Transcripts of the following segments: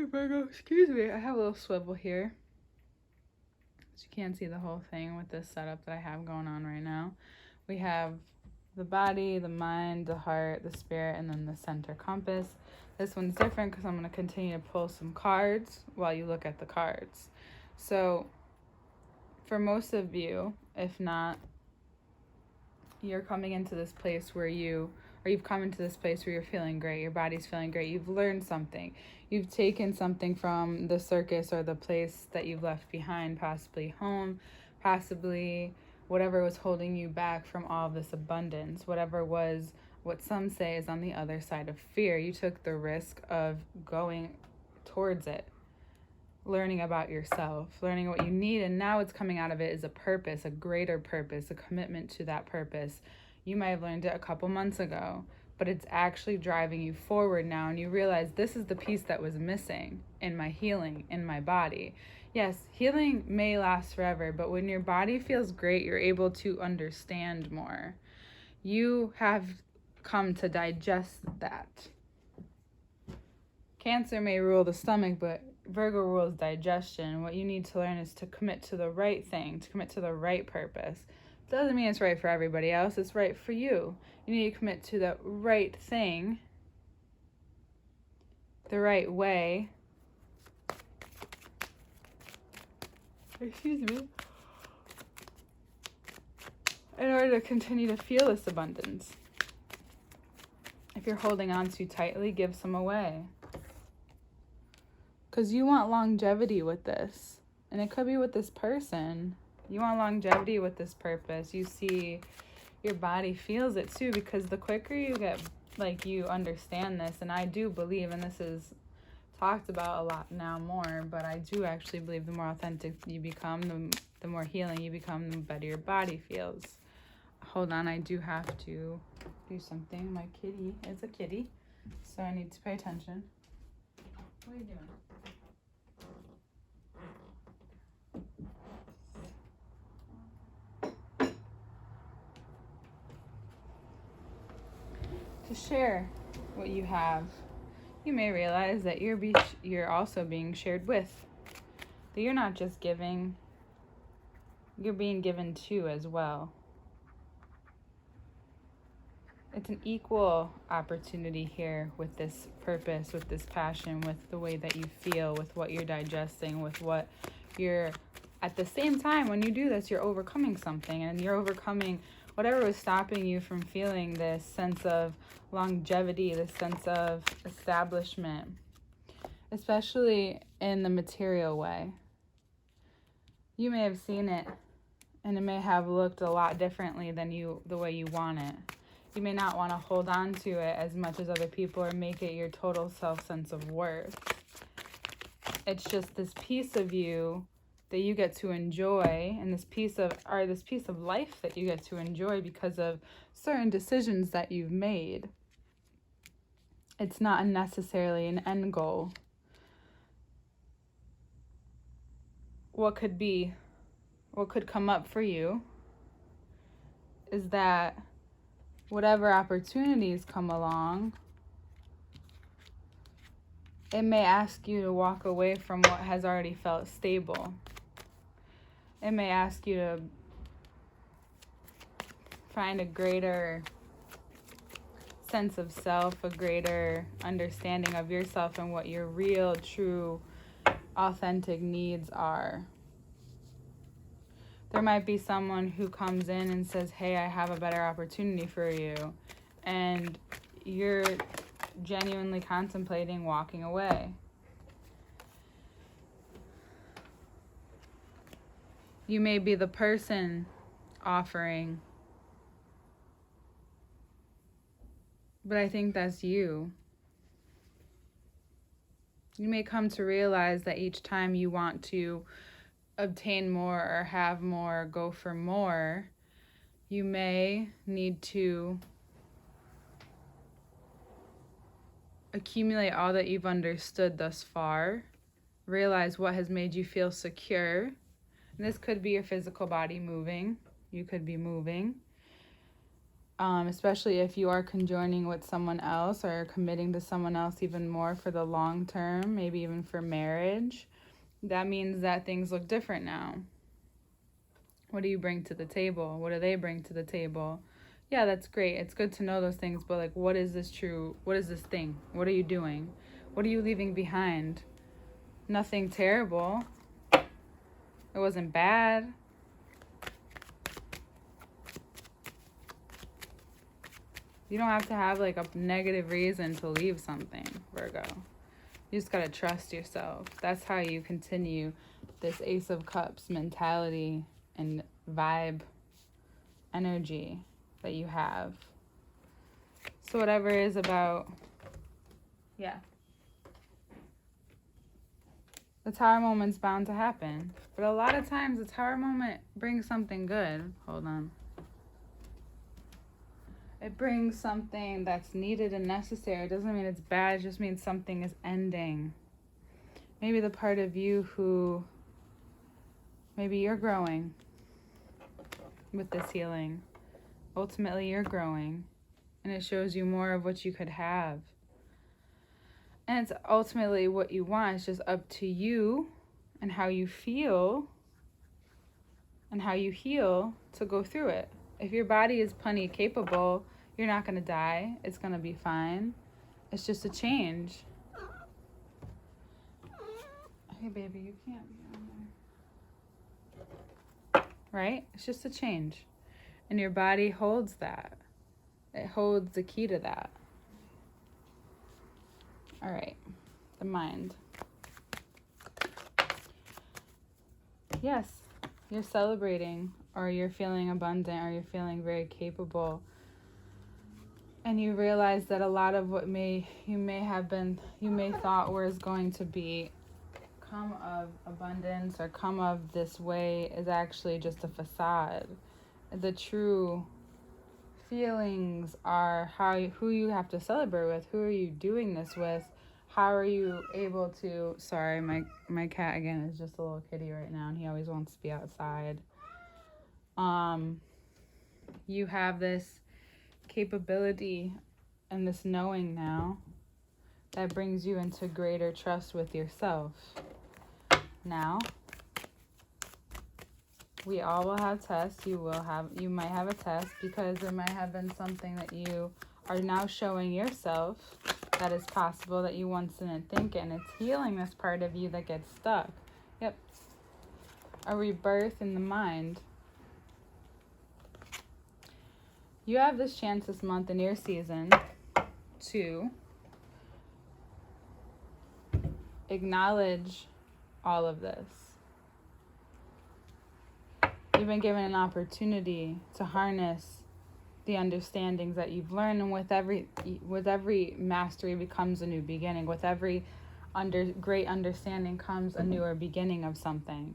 Sorry, Virgo. Excuse me. I have a little swivel here. So you can't see the whole thing with this setup that I have going on right now. We have the body, the mind, the heart, the spirit, and then the center compass. This one's different because I'm going to continue to pull some cards while you look at the cards. So for most of you, if not, you're coming into this place where you've come into this place where you're feeling great, your body's feeling great, you've learned something, you've taken something from the circus or the place that you've left behind, possibly home, possibly whatever was holding you back from all of this abundance, whatever was what some say is on the other side of fear. You took the risk of going towards it, learning about yourself, learning what you need, and now what's coming out of it is a purpose, a greater purpose, a commitment to that purpose. You might have learned it a couple months ago, but it's actually driving you forward now, and you realize this is the piece that was missing in my healing, in my body. Yes, healing may last forever, but when your body feels great, you're able to understand more. You have come to digest that. Cancer may rule the stomach, but Virgo rules digestion. What you need to learn is to commit to the right thing, to commit to the right purpose. Doesn't mean it's right for everybody else, it's right for you. You need to commit to the right thing, the right way. Excuse me. In order to continue to feel this abundance. If you're holding on too tightly, give some away. Because you want longevity with this. And it could be with this person. You want longevity with this purpose. You see your body feels it too, because the quicker you get, like, you understand this, and I do believe, and this is talked about a lot now more, but I do actually believe the more authentic you become, the more healing you become, the better your body feels. Hold on, I do have to do something. My kitty is a kitty, so I need to pay attention. What are you doing? To share what you have, you may realize that you're also being shared with. That you're not just giving, you're being given to as well. It's an equal opportunity here with this purpose, with this passion, with the way that you feel, with what you're digesting, with what you're, at the same time, when you do this, you're overcoming something, and you're overcoming whatever was stopping you from feeling this sense of longevity, this sense of establishment, especially in the material way. You may have seen it, and it may have looked a lot differently than the way you want it. You may not want to hold on to it as much as other people or make it your total sense of worth. It's just this piece of you that you get to enjoy, and this piece of life that you get to enjoy because of certain decisions that you've made. It's not necessarily an end goal. What could come up for you is that whatever opportunities come along, it may ask you to walk away from what has already felt stable. It may ask you to find a greater sense of self, a greater understanding of yourself and what your real, true, authentic needs are. There might be someone who comes in and says, hey, I have a better opportunity for you. And you're genuinely contemplating walking away. You may be the person offering, but I think that's you. You may come to realize that each time you want to obtain more or have more, go for more, you may need to accumulate all that you've understood thus far, realize what has made you feel secure. And this could be your physical body moving. You could be moving. especially if you are conjoining with someone else or committing to someone else even more for the long term, maybe even for marriage. That means that things look different now. What do you bring to the table? What do they bring to the table? Yeah, that's great. It's good to know those things, but like, what is this true? What is this thing? What are you doing? What are you leaving behind? Nothing terrible. It wasn't bad. You don't have to have like a negative reason to leave something, Virgo. You just gotta trust yourself. That's how you continue this Ace of Cups mentality and vibe energy that you have. So whatever is about, yeah. The tower moment's bound to happen. But a lot of times the tower moment brings something good. Hold on. It brings something that's needed and necessary. It doesn't mean it's bad. It just means something is ending. Maybe the part of you who, maybe you're growing with this healing. Ultimately, you're growing. And it shows you more of what you could have. And it's ultimately what you want. It's just up to you and how you feel and how you heal to go through it. If your body is plenty capable, you're not going to die. It's going to be fine. It's just a change. Hey, baby, you can't be on there. Right? It's just a change. And your body holds that. It holds the key to that. All right. The mind. Yes, you're celebrating, or you're feeling abundant, or you're feeling very capable. And you realize that a lot of what you may thought was going to be come of abundance or come of this way is actually just a facade. The true feelings are who you have to celebrate with. Who are you doing this with? How are you able to... Sorry, my cat again is just a little kitty right now, and he always wants to be outside. You have this capability and this knowing now that brings you into greater trust with yourself. Now, we all will have tests. You might have a test because there might have been something that you are now showing yourself that is possible that you once didn't think it. And it's healing this part of you that gets stuck. Yep. A rebirth in the mind. You have this chance this month in your season to acknowledge all of this. You've been given an opportunity to harness the understandings that you've learned, and with every mastery becomes a new beginning. With every great understanding comes a newer beginning of something.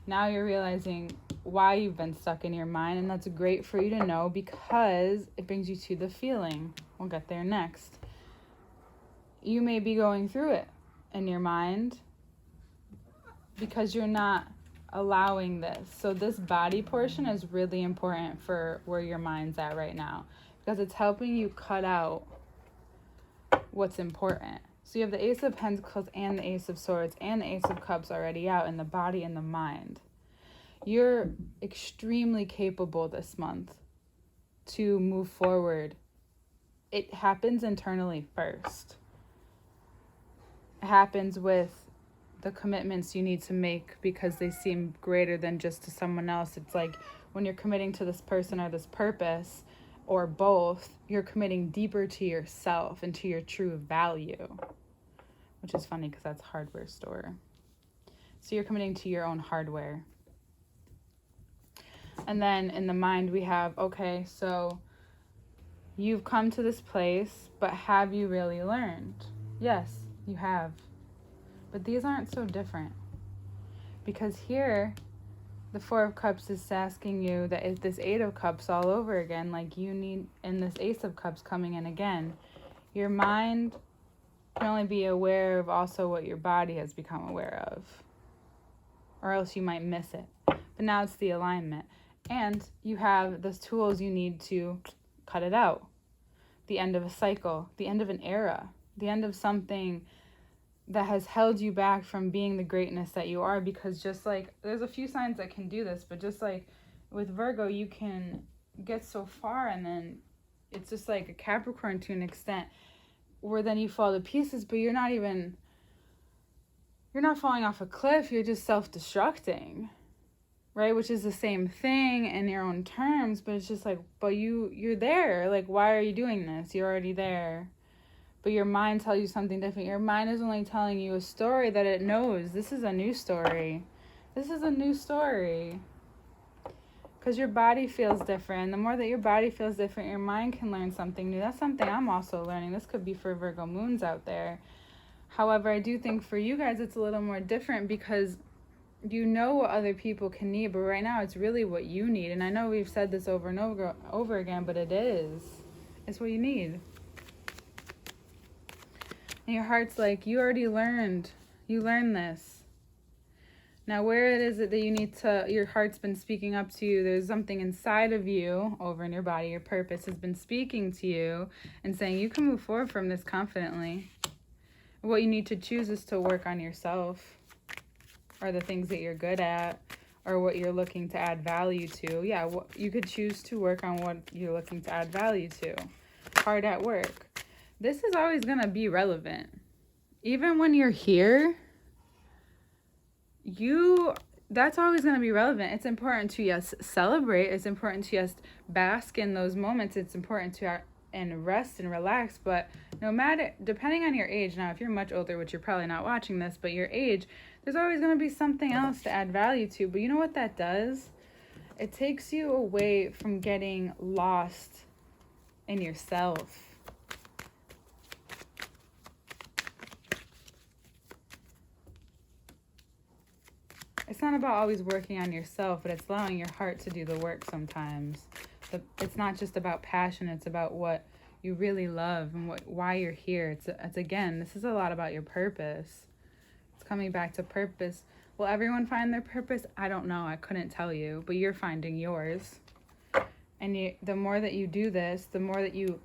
Now you're realizing why you've been stuck in your mind, and that's great for you to know because it brings you to the feeling. We'll get there next. You may be going through it in your mind because you're not allowing this. So this body portion is really important for where your mind's at right now because it's helping you cut out what's important. So you have the Ace of Pentacles and the Ace of Swords and the Ace of Cups already out in the body and the mind. You're extremely capable this month to move forward. It happens internally first. It happens with the commitments you need to make because they seem greater than just to someone else. It's like when you're committing to this person or this purpose or both, you're committing deeper to yourself and to your true value, which is funny because that's a hardware store. So you're committing to your own hardware. And then in the mind we have, okay, so you've come to this place, but have you really learned? Yes, you have. But these aren't so different. Because here, the Four of Cups is asking you that if this Eight of Cups all over again, like you need, and this Ace of Cups coming in again, your mind can only be aware of also what your body has become aware of. Or else you might miss it. But now it's the alignment. And you have the tools you need to cut it out. The end of a cycle, the end of an era, the end of something that has held you back from being the greatness that you are. Because just like, there's a few signs that can do this, but just like with Virgo, you can get so far and then it's just like a Capricorn to an extent where then you fall to pieces, but you're not falling off a cliff, you're just self-destructing, right? Which is the same thing in your own terms, but it's just like, but you're there. Like, why are you doing this? You're already there. But your mind tells you something different. Your mind is only telling you a story that it knows. This is a new story. This is a new story. Because your body feels different. The more that your body feels different, your mind can learn something new. That's something I'm also learning. This could be for Virgo moons out there. However, I do think for you guys it's a little more different because you know what other people can need, but right now it's really what you need. And I know we've said this over and over again, but it is. It's what you need. And your heart's like, you already learned. You learned this. Now, where it is that you need to, your heart's been speaking up to you, there's something inside of you, over in your body, your purpose has been speaking to you and saying you can move forward from this confidently. What you need to choose is to work on yourself, or the things that you're good at, or what you're looking to add value to. Yeah, you could choose to work on what you're looking to add value to. Hard at work. This is always going to be relevant. Even when you're here, that's always going to be relevant. It's important to, yes, celebrate. It's important to, yes, bask in those moments. It's important to and rest and relax. But no matter, depending on your age, now if you're much older, which you're probably not watching this, but your age, there's always going to be something else to add value to. But you know what that does? It takes you away from getting lost in yourself. It's not about always working on yourself, but it's allowing your heart to do the work sometimes. It's not just about passion, it's about what you really love and why you're here. It's again, this is a lot about your purpose. It's coming back to purpose. Will everyone find their purpose? I don't know. I couldn't tell you, but you're finding yours. And the more that you do this, the more that you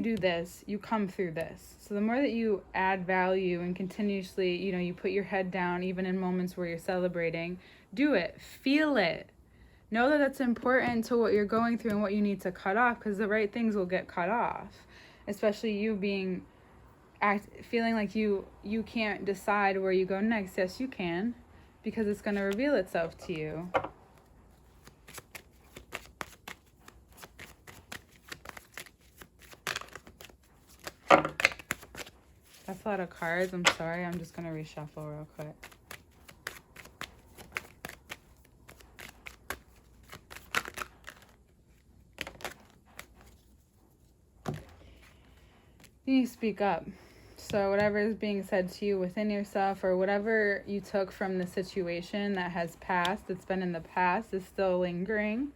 do this, you come through this. So the more that you add value and continuously, you put your head down, even in moments where you're celebrating, do it, feel it. Know that that's important to what you're going through and what you need to cut off, because the right things will get cut off. Especially you feeling like you can't decide where you go next. Yes, you can, because it's going to reveal itself to you. That's a lot of cards. I'm sorry. I'm just going to reshuffle real quick. You need to speak up. So whatever is being said to you within yourself, or whatever you took from the situation that has passed, that's been in the past, is still lingering.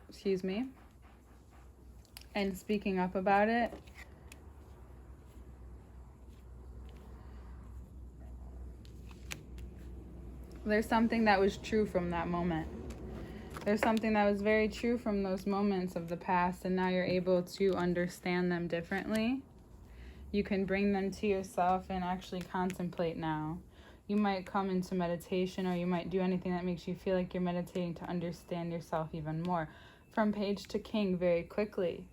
Excuse me. And speaking up about it. There's something that was true from that moment. There's something that was very true from those moments of the past, and now you're able to understand them differently. You can bring them to yourself and actually contemplate now. You might come into meditation, or you might do anything that makes you feel like you're meditating to understand yourself even more. From Page to King, very quickly.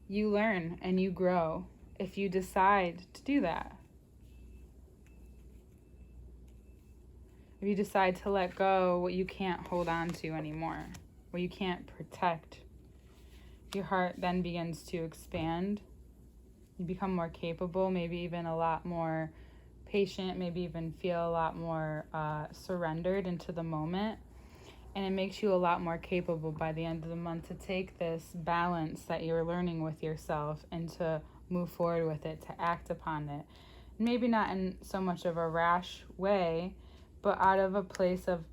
You learn and you grow if you decide to do that. If you decide to let go what you can't hold on to anymore, what you can't protect, your heart then begins to expand. You become more capable, maybe even a lot more patient, maybe even feel a lot more surrendered into the moment. And it makes you a lot more capable by the end of the month to take this balance that you're learning with yourself and to move forward with it, to act upon it. Maybe not in so much of a rash way, but out of a place of,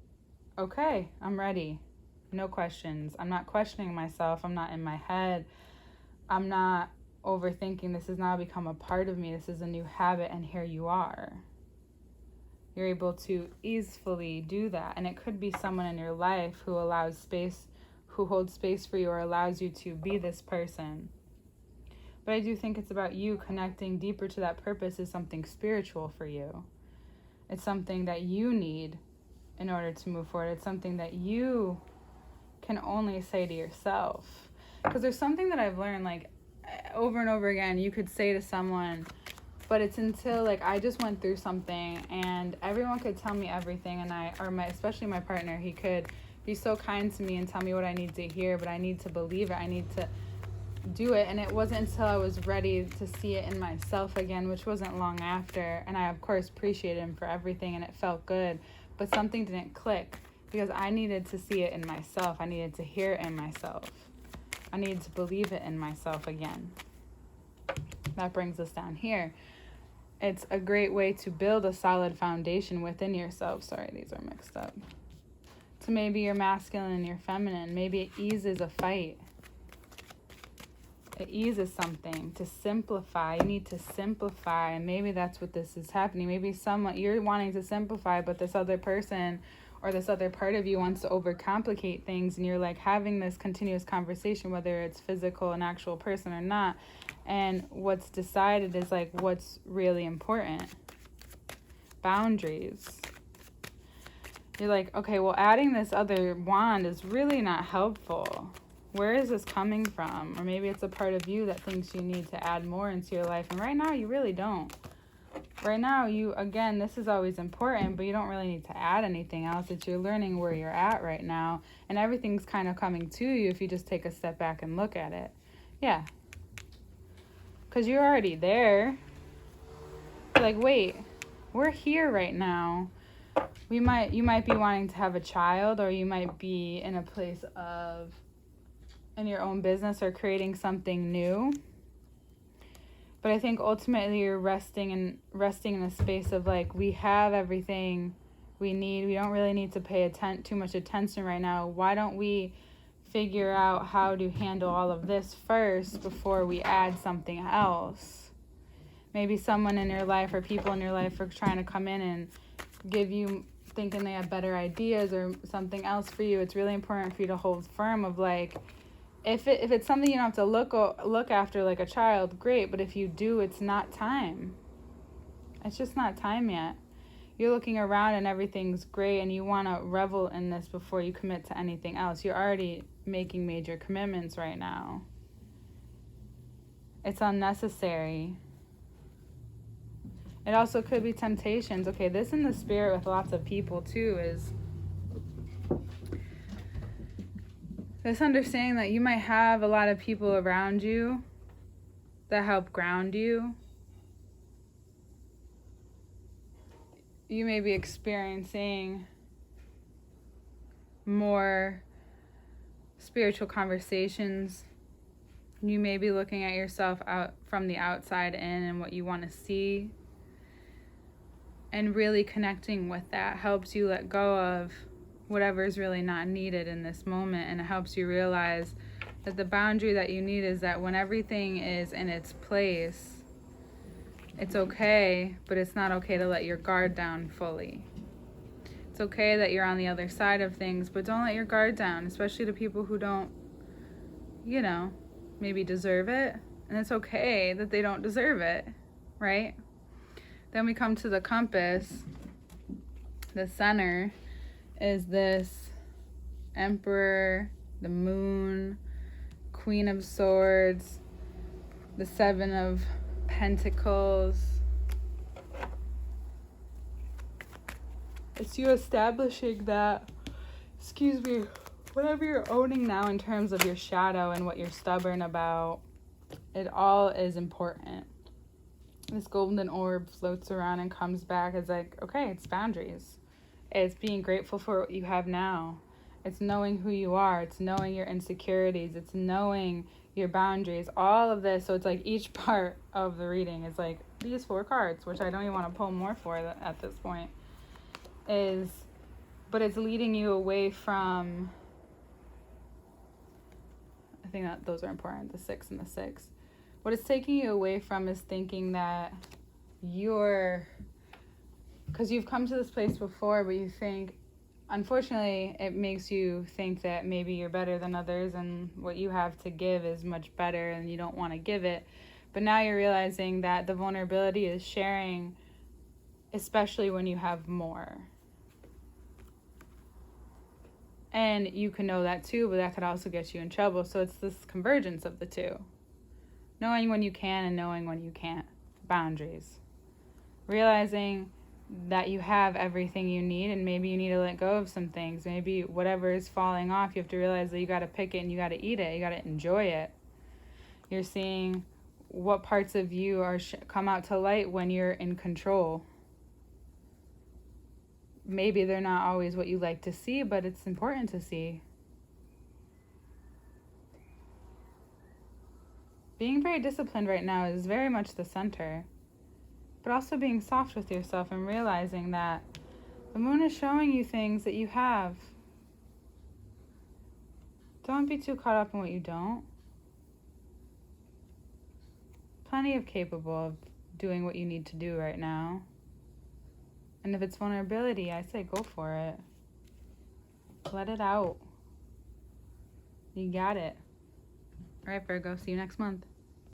okay, I'm ready. No questions. I'm not questioning myself. I'm not in my head. I'm not overthinking. This has now become a part of me. This is a new habit, and here you are. You're able to easily do that. And it could be someone in your life who allows space, who holds space for you or allows you to be this person. But I do think it's about you connecting deeper to that purpose is something spiritual for you. It's something that you need in order to move forward. It's something that you can only say to yourself. Because there's something that I've learned, like, over and over again, you could say to someone, but it's until, like, I just went through something and everyone could tell me everything, and especially my partner, he could be so kind to me and tell me what I need to hear, but I need to believe it. I need to do it. And it wasn't until I was ready to see it in myself again, which wasn't long after. And I, of course, appreciated him for everything, and it felt good. But something didn't click because I needed to see it in myself. I needed to hear it in myself. I needed to believe it in myself again. That brings us down here. It's a great way to build a solid foundation within yourself. Sorry, these are mixed up. To maybe your masculine and your feminine. Maybe it eases a fight. It eases something. To simplify. You need to simplify. And maybe that's what this is happening. Maybe you're wanting to simplify, but this other person or this other part of you wants to overcomplicate things, and you're like having this continuous conversation, whether it's physical, an actual person or not. And what's decided is like what's really important. Boundaries. You're like, okay, well, adding this other wand is really not helpful. Where is this coming from? Or maybe it's a part of you that thinks you need to add more into your life. And right now, you really don't. Right now, again, this is always important, but you don't really need to add anything else. It's you're learning where you're at right now. And everything's kind of coming to you if you just take a step back and look at it. Yeah. Because you're already there. You're like, wait, we're here right now. You might be wanting to have a child, or you might be in a place of in your own business or creating something new. But I think ultimately you're resting in a space of like, we have everything we need. We don't really need to pay too much attention right now. Why don't we figure out how to handle all of this first before we add something else? Maybe someone in your life or people in your life are trying to come in and give you, thinking they have better ideas or something else for you. It's really important for you to hold firm of like, if it's something you don't have to look after like a child, great. But if you do, it's not time. It's just not time yet. You're looking around and everything's great, and you want to revel in this before you commit to anything else. You're already making major commitments right now. It's unnecessary. It also could be temptations. Okay, this in the spirit with lots of people too is this understanding that you might have a lot of people around you that help ground you. You may be experiencing more spiritual conversations. You may be looking at yourself out from the outside in and what you want to see. And really connecting with that helps you let go of whatever is really not needed in this moment. And it helps you realize that the boundary that you need is that when everything is in its place, it's okay, but it's not okay to let your guard down fully. It's okay that you're on the other side of things, but don't let your guard down, especially to people who don't, maybe deserve it. And it's okay that they don't deserve it, right? Then we come to the compass. The center is this Emperor, the Moon, Queen of Swords, the Seven of Pentacles. It's you establishing that, whatever you're owning now in terms of your shadow and what you're stubborn about, it all is important. This golden orb floats around and comes back as like, okay, it's boundaries. It's being grateful for what you have now. It's knowing who you are. It's knowing your insecurities. It's knowing your boundaries. All of this. So it's like each part of the reading is like these 4 cards, which I don't even want to pull more for at this point. But it's leading you away from, I think that those are important, the 6 and the 6. What it's taking you away from is thinking that because you've come to this place before, but you think, unfortunately, it makes you think that maybe you're better than others and what you have to give is much better and you don't want to give it. But now you're realizing that the vulnerability is sharing, especially when you have more. And you can know that too, but that could also get you in trouble. So it's this convergence of the two. Knowing when you can and knowing when you can't. Boundaries. Realizing that you have everything you need and maybe you need to let go of some things. Maybe whatever is falling off, you have to realize that you got to pick it and you got to eat it. You got to enjoy it. You're seeing what parts of you are come out to light when you're in control. Maybe they're not always what you like to see, but it's important to see. Being very disciplined right now is very much the center. But also being soft with yourself and realizing that the moon is showing you things that you have. Don't be too caught up in what you don't. Plenty of capable of doing what you need to do right now. And if it's vulnerability, I say go for it. Let it out. You got it. All right, Virgo, see you next month.